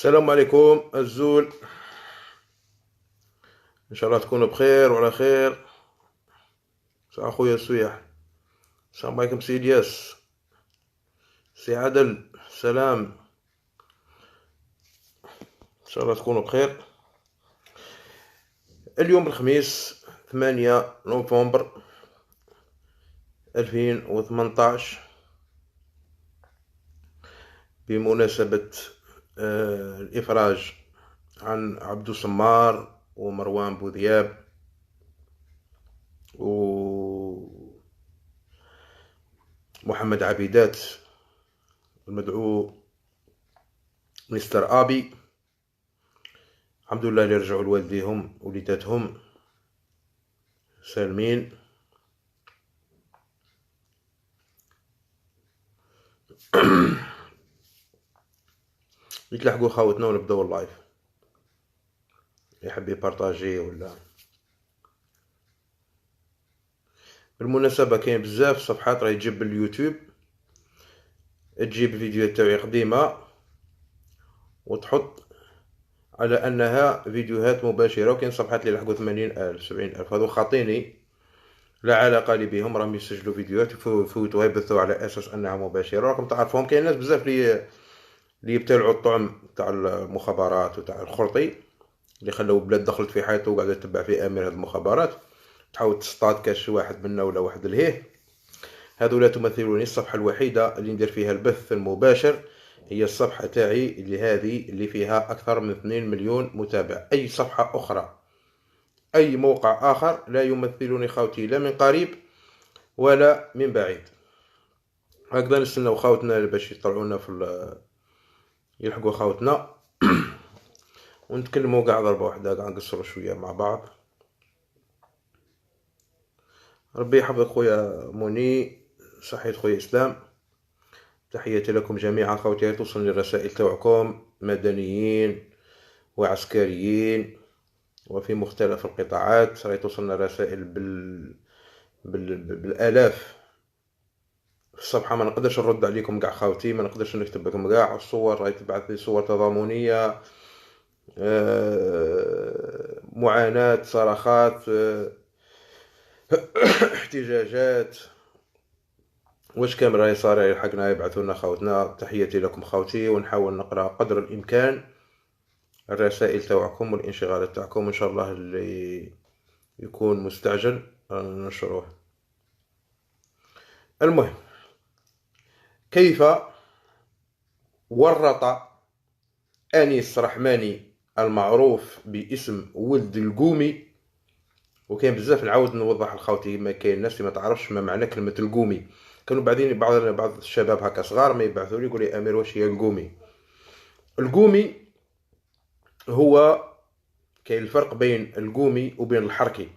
السلام عليكم الزول. ان شاء الله تكونوا بخير وعلى خير. سي اخويا السياح، السلام عليكم سي الياس، سي عدل، سلام. ان شاء الله تكونوا بخير. اليوم الخميس 8 نوفمبر 2018 بمناسبة الإفراج عن عبدو سمار ومروان بوذياب ومحمد عبيدات المدعو مستر آبي. الحمد لله اللي رجعوا لوالديهم وليداتهم سالمين. يتلحقوا خاوتنا ونبداو اللايف. يحب يبارطاجي ولا. بالمناسبة كاين بزاف صفحات راهي تجيب باليوتيوب، تجيب فيديوهات تاعي قديمة وتحط على انها فيديوهات مباشرة، وكاين صفحات اللي لحقوا 80,000 70,000. هذو خاطيني، لا علاقة لي بهم، راهم يسجلوا فيديوهات يفوتوها يبثوا على اساس انها مباشرة. راكم تعرفوهم، كاين ناس بزاف اللي يبتلعوا الطعم تاع المخابرات وتاع الخرطي، اللي خلوا بلاد دخلت في حياته وقاعد تتبع في امير هذه المخابرات، تحاول تصطاد كاش واحد منا ولا واحد لهيه. هذو لا تمثلوني. الصفحة الوحيدة اللي ندير فيها البث المباشر هي الصفحة تاعي اللي فيها أكثر من 2 مليون متابع. أي صفحة أخرى، أي موقع آخر لا يمثلني خاوتي، لا من قريب ولا من بعيد. هكذا نستناو خاوتنا باش يطلعونا يلحقوا خاوتنا ونتكلموا قاع ضربة واحدة، قاع نقصروا شوية مع بعض. ربي يحفظك خويا موني، صحية خويا إسلام. تحياتي لكم جميعا خوتي. توصلني الرسائل تاعكم، مدنيين وعسكريين وفي مختلف القطاعات. راهي توصلنا رسائل بالالاف في الصفحة. ما نقدرش نرد عليكم كاع خاوتي، ما نقدرش نكتب لكم كاع الصور. راهي تبعث لي صور تضامنية، معاناة، صرخات، احتجاجات، واش كامل راهي صار يلحقنا يبعثوا لنا خاوتنا. تحياتي لكم خاوتي، ونحاول نقرا قدر الامكان الرسائل تاعكم والانشغالات تاعكم. ان شاء الله اللي يكون مستعجل ننشروه. المهم، كيف ورط انيس رحماني المعروف باسم ولد القومي. وكاين بزاف نعاود نوضح الخاوتي، ما كاين ناس ما تعرفش ما معنى كلمه القومي. كانوا بعدين بعض الشباب هكا صغار ما يبعثوا لي يقول لي امير واش هي القومي. القومي هو، كاين الفرق بين القومي وبين الحركي.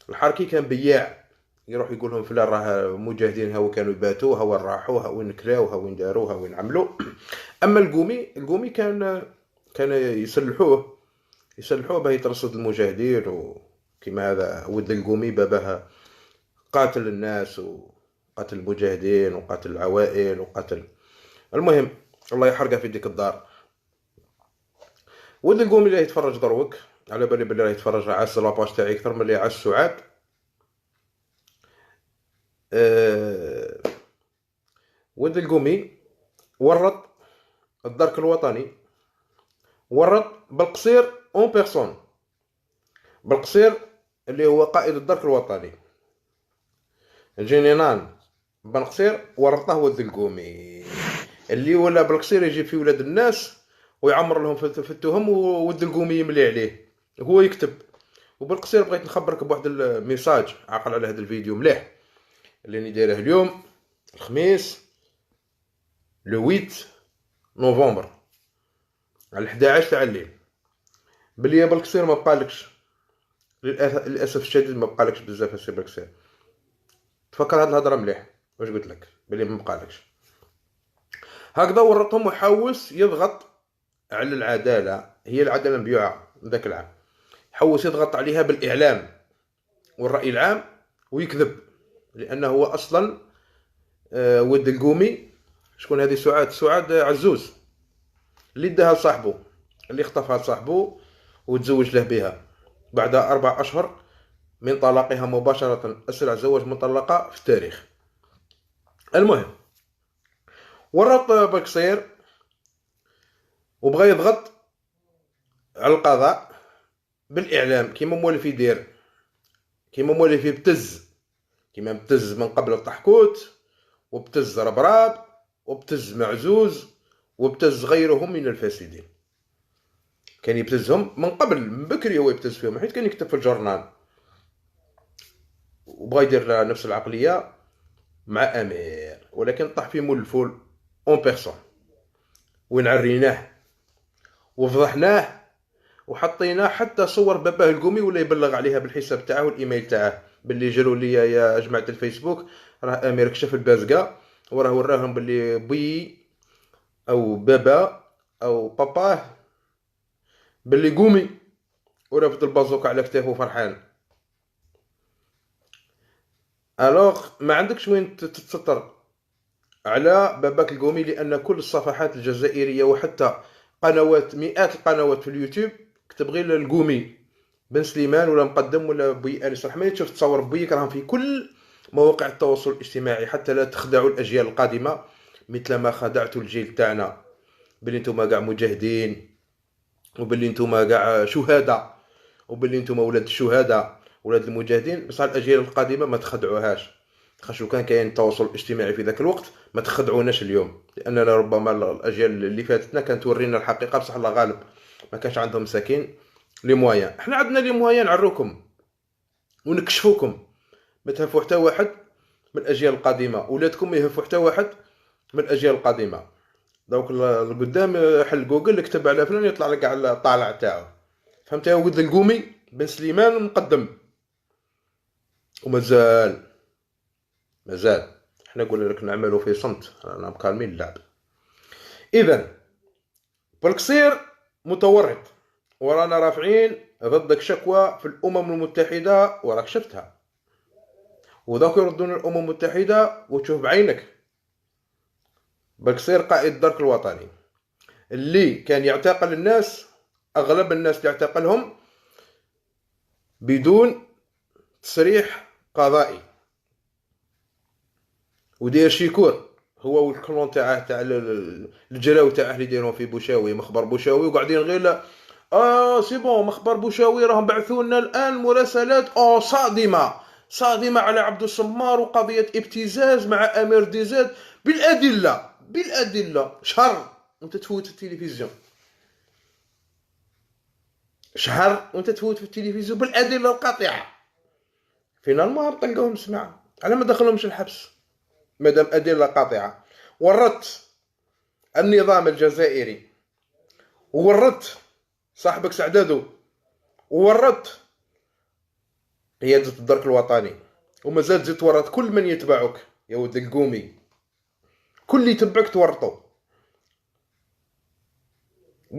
الحركي كان بياع، يروح يقول لهم فلان راه مجاهدين، ها كانوا يباتوا، ها وين راحوا، ها وين كلاو، ها وين داروا، ها وين عملوا. اما القومي كان يسلحوه باه يترصد المجاهدين. وكما هذا ولد القومي باباه قاتل الناس وقتل المجاهدين وقتل العوائل وقتل. المهم، الله يحرقه في ديك الدار. ولد القومي اللي يتفرج دروك على بالي بلي راه يتفرج عاس لاباج تاعي اكثر من اللي عاس سعاد. ولد القومي ورط الدرك الوطني، ورط بالقصير اون بيرسون. بالقصير اللي هو قائد الدرك الوطني الجنرال بن قصير، ورطه ولد القومي اللي ولا بالقصير يجي في ولاد الناس ويعمر لهم في التهم، وولد القومي يملي عليه هو يكتب. وبالقصير بغيت نخبرك بواحد الميساج، عقل على هذا الفيديو مليح اللي راني دايره اليوم الخميس لو 8 نوفمبر على 11 تاع الليل. بلي بالقصير ما بقالكش، للاسف الشديد ما بقالكش بزاف السي بالقصير. تفكر هاد الهضره مليح واش قلت لك، بلي ما بقالكش. هكذا ورطهم وحوس يضغط على العداله، هي العداله مبيوعه ذاك العام، حوس يضغط عليها بالاعلام والراي العام ويكذب، لانه هو اصلا ولد القومي. شكون هذه؟ سعاد عزوز اللي داها لصاحبه اللي خطفها لصاحبه وتزوج له بها بعد 4 أشهر من طلاقها مباشرة، أسرع زواج مطلقة في التاريخ. المهم، ورط بكسير وبغى يضغط على القضاء بالإعلام كيما مولف يدير، كيما مولف يبتز، كيما ابتز من قبل الطحكوت، وابتز ربراب، وابتز معزوز، وابتز غيرهم من الفاسدين. كان يبتزهم من قبل، من بكري هو يبتز فيهم، حيت كان يكتب في الجورنال، وبغى يدير نفس العقلية مع أمير، ولكن طاح في مول الفول اون بيرسون، وين عريناه وفضحناه وحطيناه حتى صور باباه القومي ولا يبلغ عليها بالحساب تاعه والايميل تاعه باللي جروا لي يا جماعه الفيسبوك، راه امير كشف البازقه وراه وراهم باللي بي او بابا او باباه باللي قومي، ورافد البازوك على كتافه فرحان. الوغ ما عندكش وين تتستر على باباك القومي، لان كل الصفحات الجزائريه وحتى قنوات، مئات القنوات في اليوتيوب كتب غير القومي بن سليمان ولا مقدم ولا بي انس رحماني، تشوف تصور بيك راهم في كل مواقع التواصل الاجتماعي، حتى لا تخدعوا الاجيال القادمه مثل ما خدعتوا الجيل تاعنا باللي نتوما كاع مجاهدين، وباللي نتوما كاع شهداء، وباللي نتوما ولاد الشهداء ولاد المجاهدين. بصح الاجيال القادمه ما تخدعوهاش، خاطر كان كاين التواصل الاجتماعي في ذاك الوقت ما تخدعوناش اليوم، لاننا ربما الاجيال اللي فاتتنا كانت تورينا الحقيقه، بصح الله غالب ما كانش عندهم مساكين لي مويان. احنا عندنا لي مويان نعروكم ونكشفوكم، ما تهفوا حتى واحد من الاجيال القادمه، اولادكم ما يهفوا حتى واحد من الاجيال القادمه. دونك القدام حل جوجل اكتب على فلان يطلع لك على الطالع تاعو، فهمت يا ولد القومي بن سليمان المقدم. ومازال مازال احنا قلنا لك نعملوا في صمت، رانا مكالمين اللعب. اذا بالقصير متورط، ورانا رافعين ضدك شكوى في الامم المتحده وراك شفتها، وذاك يردون الامم المتحده وتشوف بعينك. بالقصير قائد الدرك الوطني اللي كان يعتقل الناس، اغلب الناس اللي يعتقلهم بدون تصريح قضائي، ودير شيكور هو والكلون تاعه تاع الجراو تاعه اللي يديرون في بوشاوي، مخبر بوشاوي، وقاعدين غير سي بون مخبر بوشاوي راهم بعثوا لنا الان مراسلات صادمه صادمه على عبد الصمار وقضيه ابتزاز مع امير ديزاد بالادله بالادله. شهر وانت تفوت في التلفزيون، شهر وانت تفوت في التلفزيون بالادله القاطعه، فينالمون طلقوهم سمعه على ما دخلهمش الحبس مادام ادله قاطعه. ورطت النظام الجزائري، وورطت صاحبك سعدادو، وورطت قيادة الدرك الوطني، ومازال تزيد تورط كل من يتبعك يا ولد القومي، كل اللي يتبعك تورطو،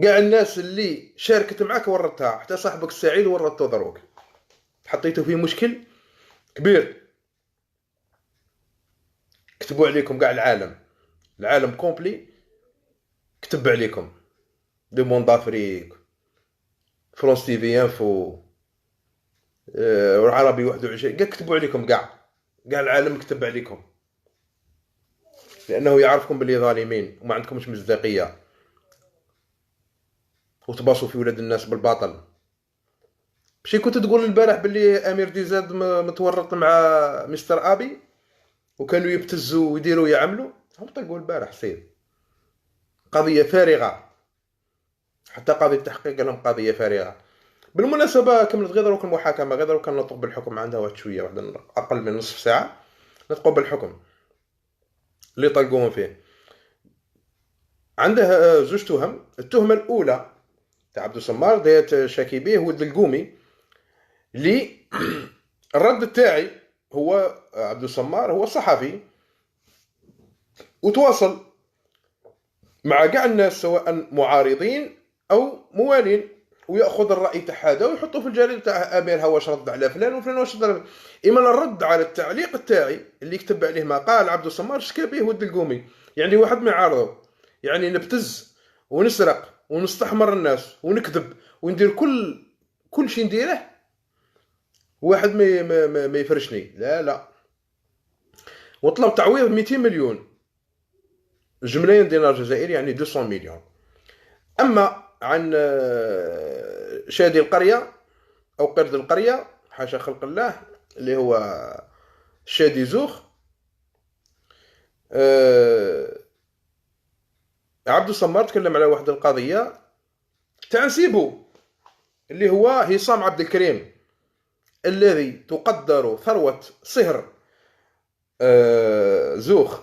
كاع الناس اللي شاركت معك ورطتها، حتى صاحبك السعيد ورطو دروك، حطيتو في مشكل كبير. كتبوا عليكم كاع العالم كومبلي كتب عليكم، دو موند افريك، فرونس تي في انفو، والعربي 21 كاع كتبوا عليكم، كاع العالم كتب عليكم، لانه يعرفكم باللي ظالمين وما عندكمش مصداقيه، وتباصوا في ولاد الناس بالباطل. ماشي كنت تقول البارح باللي امير ديزاد متورط مع مستر ابي وكانوا يبتزوا ويديروا يعملوا، هم طلقوا البارح سيد، قضيه فارغه، حتى قاضي التحقيق قال لهم قضيه فارغه. بالمناسبه كملت غير دروك المحاكمه، غير دروك كنطق بالحكم عندها واحد شويه، واحد اقل من نصف ساعه نطقوا بالحكم اللي طلقوهم فيه. عنده زوج تهم. التهمه الاولى تاع عبد الصمار ديت شاكي بيه ولد القومي، اللي الرد تاعي هو عبد الصمار هو صحفي وتواصل مع كاع الناس سواء معارضين او موالين، وياخذ الراي تاع هذا ويحطه في الجريده تاع امير واش رد على فلان وفلان واش رد. اما الرد على التعليق تاعي اللي كتب عليه ما قال عبد الصمار شكا به ولد القومي، يعني واحد ما يعارضه، يعني نبتز ونسرق ونستحمر الناس ونكذب وندير كل شيء نديره، واحد ما يفرشني. لا لا، وطلب تعويض 200 مليون جملين دينار جزائري، يعني 200 مليون. اما عن شادي القريه او قرد القريه، حاشا خلق الله، اللي هو شادي زوخ، عبد الصمار تكلم على واحد القضيه تاع نسيبو، اللي هو هشام عبد الكريم، الذي تقدر ثروة صهر زوخ،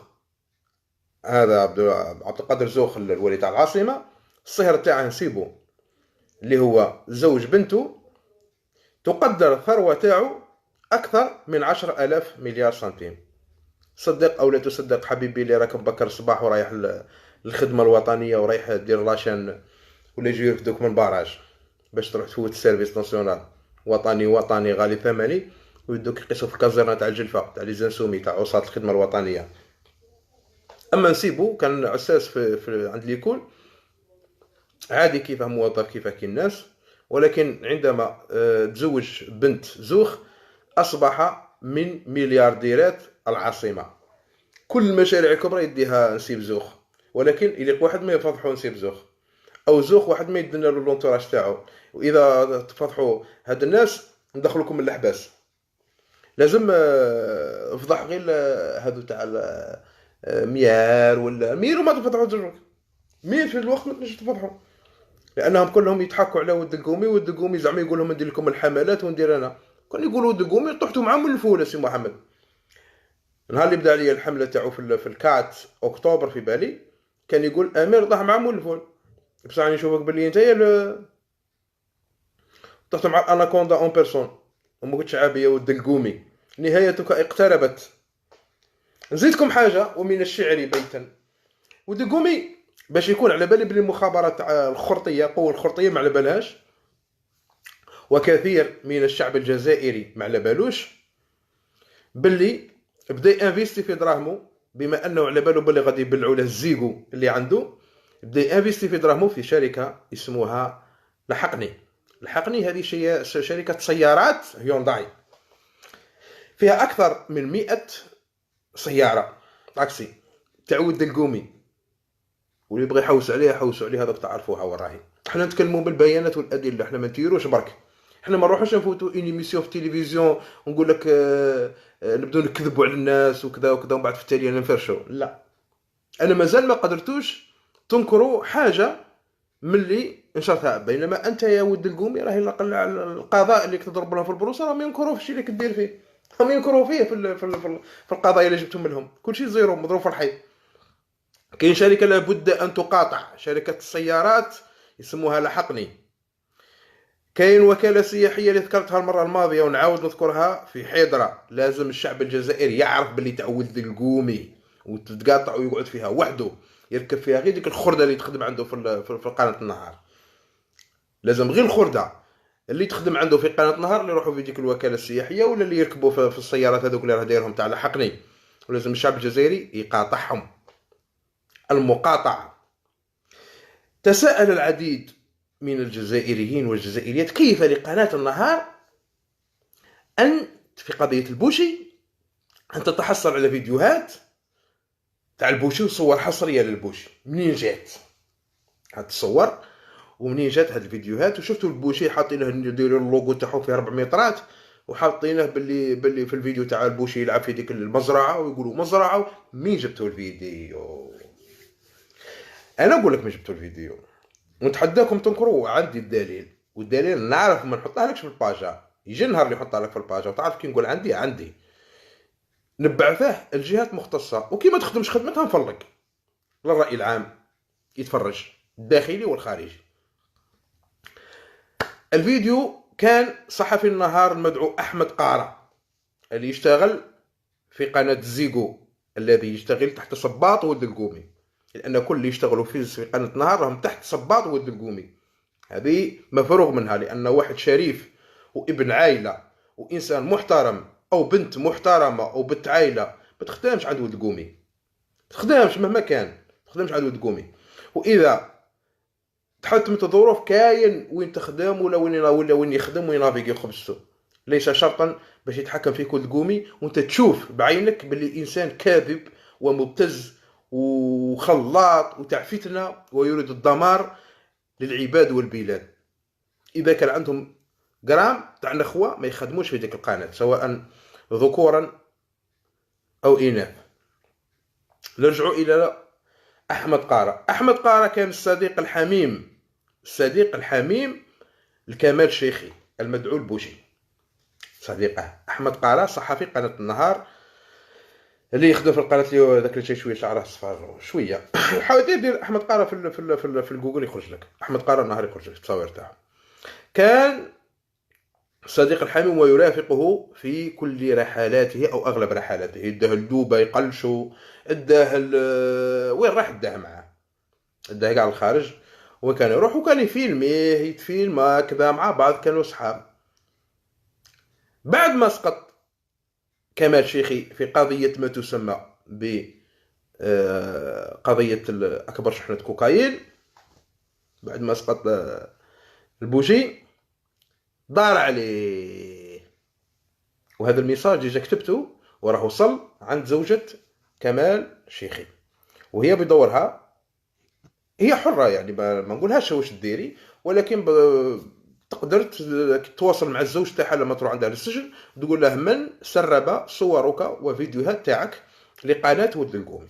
هذا عبد القادر زوخ الولي تاع العاصمة، الصهر تاعه نسيبو اللي هو زوج بنته، تقدر ثروة تاعو أكثر من 10,000 مليار سنتيم. صدق أو لا تصدق حبيبي، اللي راك بكر الصباح ورايح للخدمة الوطنية ورايح دير لاشين، ولا يجي يرفدوك من باراج باش تروح تفوت السيرفيس ناسيونال وطني غالي ثمني، ويدوك يقيسوا في الكازرنه تاع الجلفه تاع لي زانسومي تاع عصاة الخدمه الوطنيه. اما نسيبو كان اساس في عند ليكول عادي كيفاه موظف كيفاه كي الناس، ولكن عندما تزوج بنت زوخ اصبح من مليارديرات العاصمه. كل المشاريع الكبرى يديها نسيب زوخ، ولكن يليق واحد ما يفضحوا نسيب زوخ، او زوخ واحد ما يدنا له لونتوراج تاعو، واذا تفضحوا هاد الناس ندخلوكم من الحباس. لازم فضح غير هادو تاع ميار ولا مير، وما تفضحوا زوج مير في الوقت ما تنجمش تفضحوا، لانهم كلهم يضحكوا على ود القومي. ود القومي زعما يقول لهم ندير لكم الحملات وندير انا، كون يقولوا ود القومي طحتوا معاهم من الفول. سي محمد نهار اللي بدا عليا الحمله تاعو في الكات اكتوبر في بالي، كان يقول امير طاح معاهم من الفول، بصح راني نشوفك باللي انت طحت مع الاناكوندا اون بيرسون، ومقتش عابيه ود القومي، نهايتك اقتربت. نزيدكم حاجه، ومن الشعر بيتا، ود القومي باش يكون على بالي بلي المخابرات تاع الخرطيه، القوه الخرطيه ما على بالهاش، وكثير من الشعب الجزائري ما على بالوش، باللي بدا انفيستي في دراهمو، بما انه على باله باللي غادي يبلعوا له الزيغو اللي عنده، بدا انفيستي في دراهمو في شركه اسمها لحقني هذه شركه سيارات هيونداي، فيها اكثر من 100 سياره طاكسي تعود القومي، واللي يبغي يحوس عليها حوسوا عليه، هذاك تعرفوها وراهي. احنا نتكلموا بالبيانات والادله، احنا ما نديروش برك، احنا ما نروحوش نفوتوا اون ايميسيون في التلفزيون ونقول لك نبداو نكذبوا على الناس وكذا وكذا ومن بعد في التالي نفرشوا. لا، انا مازال ما قدرتوش تنكروا حاجه ملي نشرتها، بينما انت يا ود القومي راهي القضاء اللي تضرب لهم في البروسه راهم ينكروا في الشيء اللي كدير فيه، هم ينكروا فيه في القضايا اللي جبتهم لهم، كل شيء زيرو مضروب في الحيط. كاين شركه لابد ان تقاطع، شركه السيارات يسموها لحقني. كاين وكاله سياحيه اللي ذكرتها المره الماضيه ونعاود نذكرها في حيدره، لازم الشعب الجزائري يعرف باللي تعود القومي وتتقاطع ويقعد فيها وحده، يركب فيها غير ديك الخرده اللي تخدم عنده في قناه النهار. لازم غير الخرده اللي تخدم عنده في قناه النهار اللي يروحوا في ديك الوكاله السياحيه، ولا اللي يركبوا في السيارات هذوك اللي راه دايرهم تاع لحقني. ولازم الشعب الجزائري يقاطعهم. المقاطعه. تساءل العديد من الجزائريين والجزائريات كيف لقناه النهار ان في قضيه البوشي ان تتحصل على فيديوهات تاع البوشي وصور حصريه للبوشي. منين جات هاد الصور ومنين جات هاد الفيديوهات؟ وشفتوا البوشي حاطينه يديروا اللوغو تاعو فيه 4 مترات، وحاطينه باللي في الفيديو تاع البوشي يلعب في ديك المزرعه ويقولوا مزرعه. مين جبتوا الفيديو؟ انا اقول لك ما جبتوا الفيديو، ونتحداكم تنكروا. عندي الدليل، والدليل نعرف ما نحطها لكش في الباجا، يجي النهار اللي يحطها لك في الباجا وتعرف كي نقول عندي نبعثه الجهات مختصه، وكي ما تخدمش خدمتها نفلق للراي العام يتفرج الداخلي والخارجي. الفيديو كان صحفي النهار المدعو احمد قارة اللي يشتغل في قناه زيغو، الذي يشتغل تحت صباط ود القومي، لان كل اللي يشتغلوا في قناه النهار راهم تحت صباط ود القومي. هذه مفروغ منها، لان واحد شريف وابن عائله وانسان محترم او بنت محترمه او بنت عائله ما تخدمش عند ود القومي، تخدمش مهما كان، تخدمش عند ود القومي. واذا تحطمت الظروف كاين وين تخدم ولا وين يخدم وينافيغي خبزته. ليس شرطا باش يتحكم فيك القومي وانت تشوف بعينك باللي الانسان كاذب ومبتز وخلاط وتاع فتنه ويريد الدمار للعباد والبلاد. اذا كان عندهم جرام تاع نخوه ما يخدموش في ديك القناه، سواء ذكورا او اناث. نرجعوا الى احمد قارة. احمد قارة كان الصديق الحميم لكمال شيخي المدعو البوشي. صديقه احمد قارة صحفي قناه النهار اللي يخدم في القناه اللي ذاك اللي شويه شعره صفار شويه. حاول دير احمد قارة في الجوجل يخرج لك احمد قارة النهار، يخرج لك التصاوير تاعه. كان صديق الحميم ويرافقه في كل رحلاته او اغلب رحلاته. يداه لدوبا يقلشو، اداه وين راح اداه معاه، اداه كاع الخارج وكان يروح وكان يتفيلم كذا مع بعض، كانوا صحاب. بعد ما سقط كمال شيخي في قضية ما تسمى ب قضية أكبر شحنة كوكايين، بعد ما سقط البوشي دار عليه. وهذا الميساج جا كتبته وراه وصل عند زوجة كمال شيخي، وهي بدورها هي حرة يعني ما نقولهاش واش ديري، ولكن تقدر تتواصل مع الزوج تاعها لما تروح عندها للسجن تقول له من سرب صورك وفيديوهات تاعك لقناة ود القومي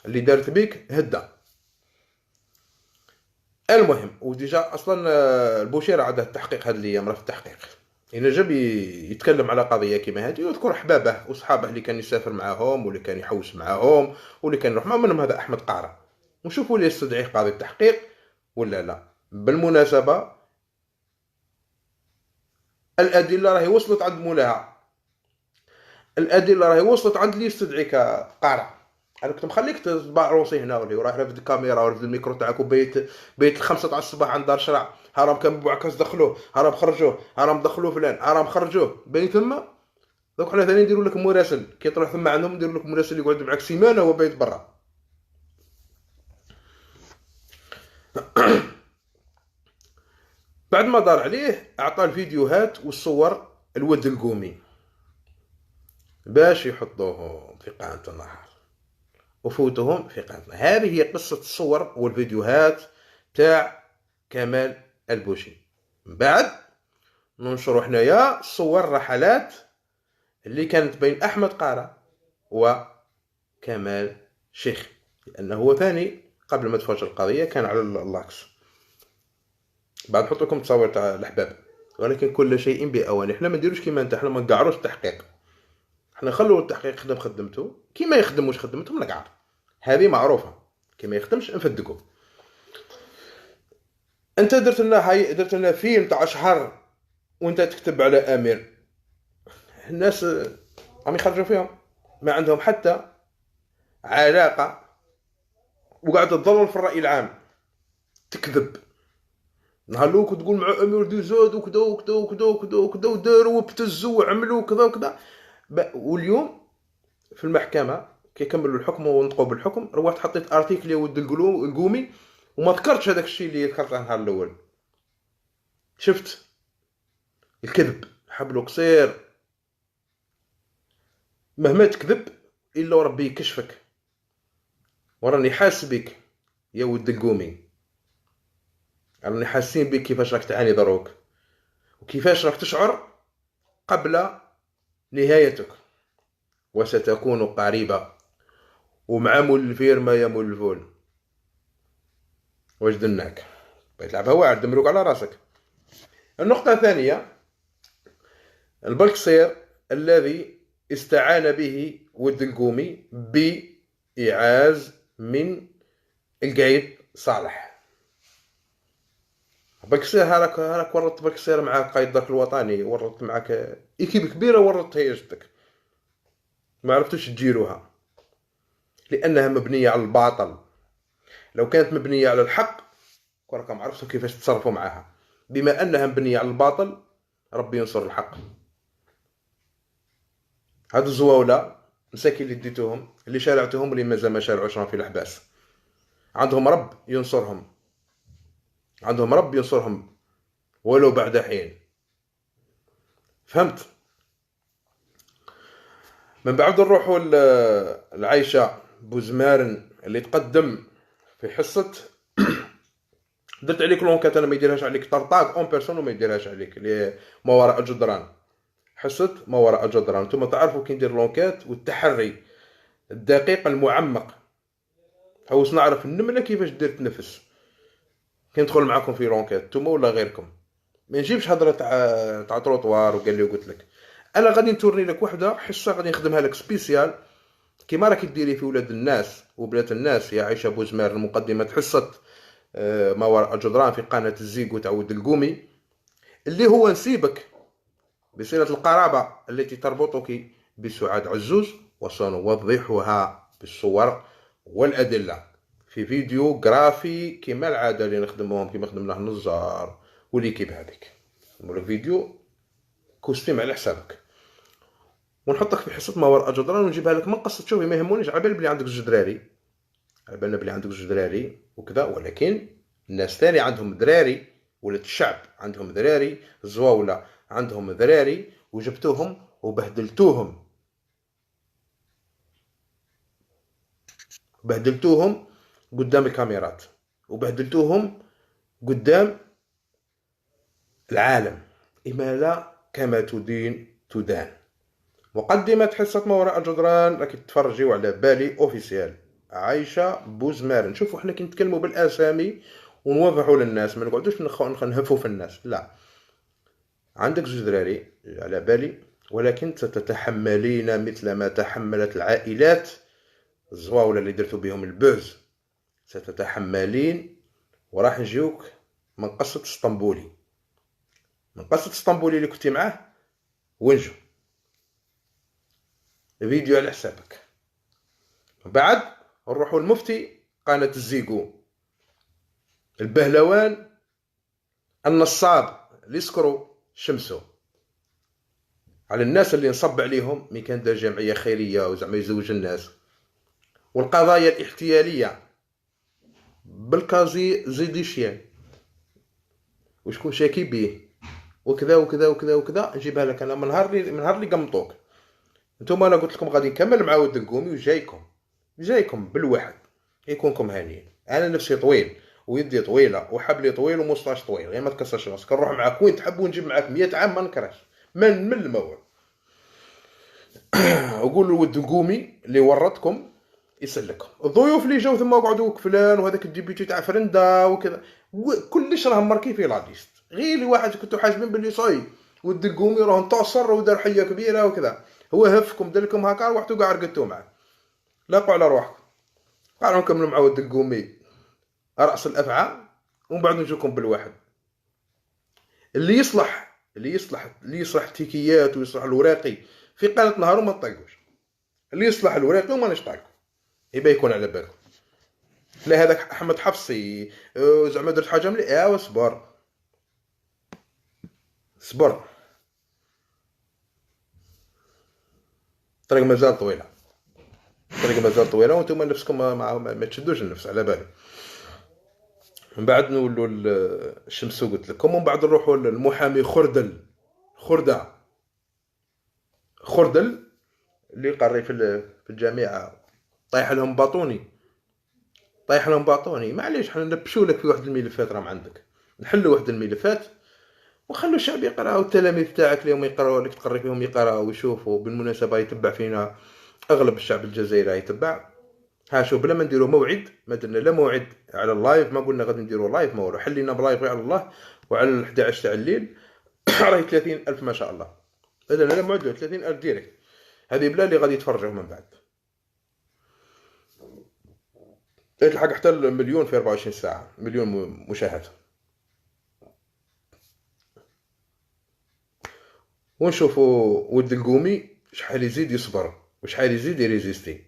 اللي دارت بيك هدا. المهم وديجا اصلا البوشير عندها التحقيق هذه الايام، راه في التحقيق. إلا جاب يتكلم على قضيه كيما هذه ويذكر احبابه وصحابه اللي كان يسافر معاهم واللي كان يحوس معاهم واللي كان يروح معاهم، منهم هذا احمد قارة، ونشوفوا اللي يستدعيه قاضي التحقيق ولا لا. بالمناسبه الادله راهي وصلت عند مولاها، الادله راهي وصلت عند اللي يستدعيك قارة. انا كنت مخليك تطبع روسي هنا ولا راه رافد الكاميرا ورافد الميكرو تاعك وبيت 5 تاع الصباح عند دار شرع، هرم كان بوعكاس دخلوه، هرم خرجوه، هرم دخلوه فلان، هرم خرجوه بين ثم. دوك حنا ثاني نديروا لك مراسل كي تروح ثم عندهم، نديروا لك مراسل يقعد معك سيمانه وهو بايت برا. بعد ما دار عليه اعطى الفيديوهات والصور الود القومي باش يحطوهم في قناه النهار وفوتهم في قناه. هذه هي قصه الصور والفيديوهات تاع كمال البوشي. من بعد ننشروا حنايا صور رحلات اللي كانت بين احمد قارة وكمال شيخ، لانه هو ثاني قبل ما تفجر القضيه كان على اللاكس. بعد نحط لكم تصاور تاع الاحباب، ولكن كل شيء باوانه. احنا ما نديروش كيما انت، احنا ما نقعروش التحقيق، احنا نخلوا التحقيق يخدم خدمته، كي ما يخدموش خدمته نقعر، هذه معروفه. كي ما يخدمش نفدقوا. انت درت لنا فيلم تاع شهر وانت تكتب على امير، الناس عم يخرجوا فيهم ما عندهم حتى علاقه وقاعد تضلل في الراي العام، تكذب. نهار تقول مع امير دي زاد وكذا وكذا وكذا وكذا وكذا وداروا وابتزوا وعملوا وكذا وكذا. واليوم في المحكمه كي كملوا الحكم ونطقوا بالحكم روحت حطيت ارتيكل يا ود القومي وما ذكرتش هذاك الشيء اللي ذكرته النهار الاول. شفت الكذب حبل قصير، مهما تكذب الا وربي يكشفك، وراني حاسبك يا ود القومي، راني حاسين بك كيفاش راك تعاني دروك وكيفاش راك تشعر قبل نهايتك وستكون قريبة. ومع مول الفيرما يا مول الفول واش دناك بغيت تلعبها واعر دمروك على راسك. النقطة الثانية البلقصير الذي استعان به ود القومي بإعاز من القايد صالح. بلقصير هاراك ورطت بلقصير مع قايد ذاك الوطني، ورطت معك ايكيب كبيرة، ورطت هي جدك ما عرفتوش تجيروها لأنها مبنية على الباطل. لو كانت مبنية على الحق كراكم عرفتوا كيفاش تتصرفوا معها. بما أنها مبنية على الباطل ربي ينصر الحق. هادو الزواولة مساكين اللي ديتوهم اللي شارعتهم واللي مازال ما شارعوش راهم في الأحباس، عندهم رب ينصرهم، عندهم ربي ينصرهم ولو بعد حين. فهمت؟ من بعد نروحوا لعيشة بوزمارن اللي تقدم في حصة. درت عليك لونكات انا، ما يديرهاش عليك طرطاق اون بيرسون وما يديرهاش عليك اللي ما وراء الجدران. حصة ما وراء الجدران، نتوما تعرفوا كي ندير لونكات والتحري الدقيق المعمق. حوس نعرف النملة كيفاش دير تنفس كي ندخل معاكم في لونكات نتوما ولا غيركم. ما نجيبش هضره تاع تروطوار وقال لي قلت لك. انا غادي نتورني لك وحده حصه غادي نخدمها لك سبيسيال كيما راكي ديري في ولاد الناس وبنات الناس يا عائشه بوزمار مقدمه حصه ما وراء الجدران في قناه الزيكو تاع ود القومي، اللي هو نسيبك بصله القرابه التي تربطك بسعاد عزوز وسنوضحها بالصور والادله في فيديو جرافي كيما العاده اللي نخدموهم كيما خدمناه نزار وليكيب هذيك. نقول فيديو كوستيم على حسابك ونحطك في حصه ما وراء الجدران ونجيبها لك من قصه. شوفي ما يهمونيش على بالي بلي عندك زوج دراري، على بالنا بلي عندك زوج دراري وكذا، ولكن الناس ثاني عندهم دراري، ولاد الشعب عندهم دراري، الزواوله عندهم دراري وجبتوهم وبهدلتوهم قدام الكاميرات وبهدلتوهم قدام العالم. إما لا كما تدين تدان. مقدمة حصة ما وراء الجدران راكي تتفرجيو على بالي اوفيسيال عايشة بوزمارن. نشوفوا حنا كي نتكلموا بالاسامي ونوضحوا للناس، ما نقعدوش نهفوا في الناس. لا، عندك زوج دراري على بالي، ولكن ستتحملين مثل ما تحملت العائلات الزواولة اللي درتوا بهم البوز. ستتحملين وراح نجيوك من قصة اسطنبولي، من قصة اسطنبولي اللي كنتي معاه ونجو فيديو على حسابك. بعد نروحوا المفتي قناة الزيكو البهلوان النصاب اللي يسكروا شمسو على الناس اللي نصب عليهم مي كان دار جمعية خيرية وزعما يزوج الناس، والقضايا الاحتيالية بالكازي زيديشيان وشكون شاكي بيه وكذا وكذا وكذا وكذا. نجيبها لك انا من نهار اللي قمطوك. نتوما انا قلت لكم غادي نكمل مع ود القومي وجايكم بالواحد يكونكم هانيين. انا نفسي طويل ويدي طويله وحبلي طويل ومسطاش طويل، غير ما تكسرش راسك. نروح معاك وين تحب ونجيب معاك 100 عام ما نكرهش من الموعد. وقولوا ود القومي اللي ورطكم يسلكم. الضيوف اللي جاو ثم قعدوا فلان وهذاك الديبيوتي تاع فرندا وكذا كلش راهم ماركي في لاديست. غير لي واحد كنتو حاسبين باللي صاي ود القومي راه انتصر ودار حيه كبيره وكذا، هو هفكم دلكم هكا وحتو قاع رقدتو معاه. لاقوا على روحكم، قاعدوا نكملوا مع ود القومي راس الافعى ومن بعد نجوكم بالواحد اللي يصلح التيكيات ويصلح الوراقي في قناه نهار وما تطيقوش. اللي يصلح الوراقي وما نشطايقو يبقى يكون على بالكم. لا هذاك احمد حفصي زعما درت حاجه مليحه صبر الطريق مازال طويله وانتم نفسكم ما تشدوش النفس على بالي. من بعد نولوا الشمسو قلت لكم، ومن بعد نروحوا للمحامي خردل اللي قري في الجامعه طايح لهم باطوني. معليش حنا نبشوا لك في واحد الملفات راهم عندك، نحلوا واحد الملفات وخلوا الشعب يقرا والتلاميذ تاعك اليوم يقراوا لك تقري فيهم يقراوا ويشوفوا. بالمناسبه يتبع فينا اغلب الشعب الجزائري يتبع. ها شوف بلا ما نديروا موعد، ما درنا لا موعد على اللايف، ما قلنا غادي نديروا لايف، ما والو حلينا بلايف على الله وعلى 11 تاع الليل. راهي 30,000 ما شاء الله. اذا لا موعد 30,000 ديريكت. هذه بلا اللي غادي يتفرجوا من بعد تلحق حتى المليون في 24 ساعه، مليون مشاهده. ونشوفوا ود القومي شحال يزيد يصبر وشحال يزيد يريزيستي.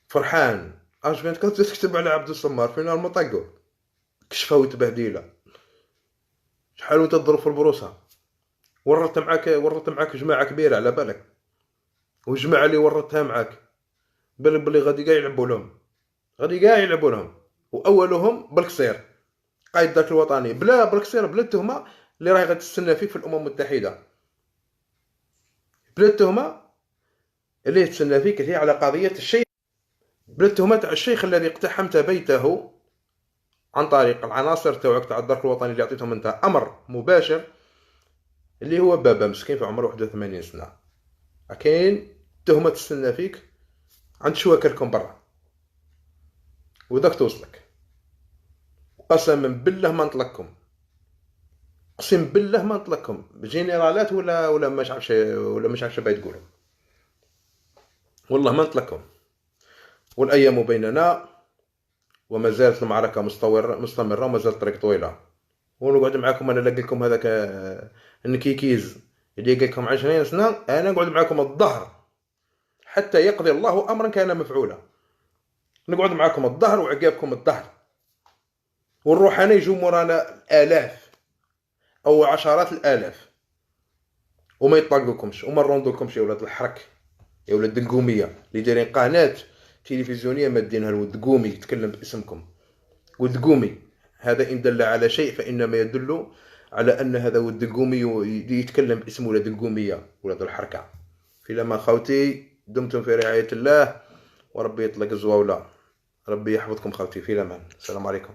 فرحان اش كنت تكتب على عبد الصمار فينا المطقو كشفه وتبهديله. شحال وانت تضرب في البروسه، ورطت معاك جماعه كبيره على بالك، والجماعه اللي ورطتها معاك بالك بلي غادي كاع يلعبوا لهم واولهم بالقصير قائد الدرك الوطني. بلا بالقصير، بلا التهمه اللي راهي غتستنى فيك في الامم المتحده، بلا التهمه اللي تستنى فيك هي على قضيه الشيخ، بلا التهمه تاع الشيخ الذي اقتحمت بيته عن طريق العناصر تاعك تاع الدرك الوطني اللي عطيتهم انت امر مباشر، اللي هو بابا مسكين في عمره 81 سنه. كاين تهمه تستنى فيك عند شواكركم برا، وداك توصلك. قسما بالله ما نطلقكم، اقسم بالله ما نطلقكم بجنرالات ولا مش عارف باغي تقولوا، والله ما نطلقكم. والايام بيننا، وما زالت المعركه مستمره، وما زالت الطريق طويله. ونقعد معاكم انا، نلاقي لكم هذاك النكيكيز اللي قال لكم 20 سنه، انا نقعد معاكم الظهر حتى يقضي الله امرا كان مفعولا. نقعد معاكم الظهر وعقابكم الظهر، ونروح انا يجوا مورانا الاف او عشرات الالاف، وما يطلقوكمش وما نروندوكمش يا ولاد الحرك، يا ولاد القوميه اللي دايرين قناه تلفزيونيه مادينها الولد قومي يتكلم باسمكم. ولد قومي هذا ان دل على شيء فانما يدل على ان هذا ولد القومي يتكلم باسم ولاد القوميه، ولاد الحركه. في لما خوتي، دمتم في رعايه الله، وربي يطلق الزواوله. ربي يحفظكم خوتي، في الامان. السلام عليكم.